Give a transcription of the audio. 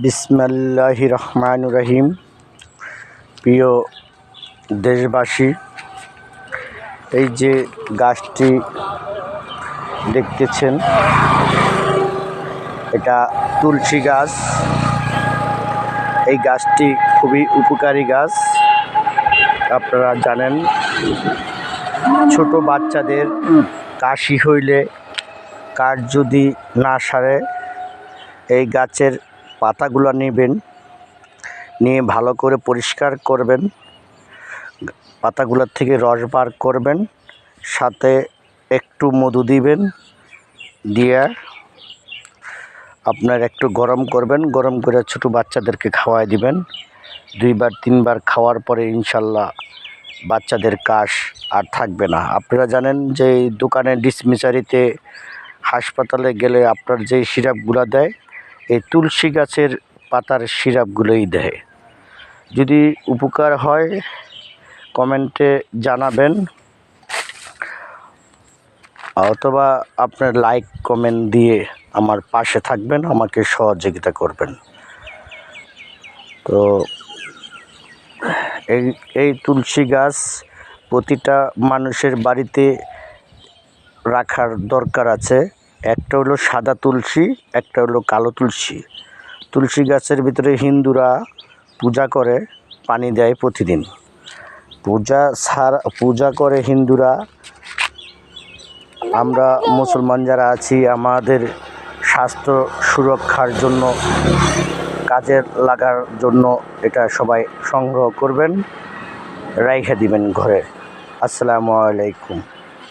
বিসমিল্লাহির রহমানির রহিম। প্রিয় দেশবাসী, এই যে গাছটি দেখতেছেন, এটা তুলসী গাছ। এই গাছটি খুবই উপকারী গাছ। আপনারা জানেন, ছোট বাচ্চাদের কাশি হইলে কাশ যদি না সারে, এই গাছের পাতাগুলো নেবেন, নিয়ে ভালো করে পরিষ্কার করবেন, পাতাগুলোর থেকে রস বার করবেন, সাথে একটু মধু দিবেন, দিয়ে আপনার একটু গরম করবেন, গরম করে ছোটো বাচ্চাদেরকে খাওয়াই দিবেন। 2-3 বার খাওয়ার পরে ইনশাল্লাহ বাচ্চাদের কাশ আর থাকবে না। আপনারা জানেন যে দোকানে ডিসপেন্সারিতে হাসপাতালে গেলে আপনার যে সিরাপগুলো দেয়, এই তুলসী গাছের পাতার সিরাপগুলোই দেয়। যদি উপকার হয় কমেন্টে জানাবেন, অথবা আপনার লাইক কমেন্ট দিয়ে আমার পাশে থাকবেন, আমাকে সহযোগিতা করবেন। তো এই তুলসী গাছ প্রতিটা মানুষের বাড়িতে রাখার দরকার আছে। একটা হলো সাদা তুলসী, একটা হলো কালো তুলসী। তুলসী গাছের ভিতরে হিন্দুরা পূজা করে, পানি দেয় প্রতিদিন। পূজা করে হিন্দুরা। আমরা মুসলমান যারা আছি, আমাদের স্বাস্থ্য সুরক্ষার জন্য, কাজে লাগার জন্য এটা সবাই সংগ্রহ করবেন, রাইখা দিবেন ঘরে। আসসালামু আলাইকুম।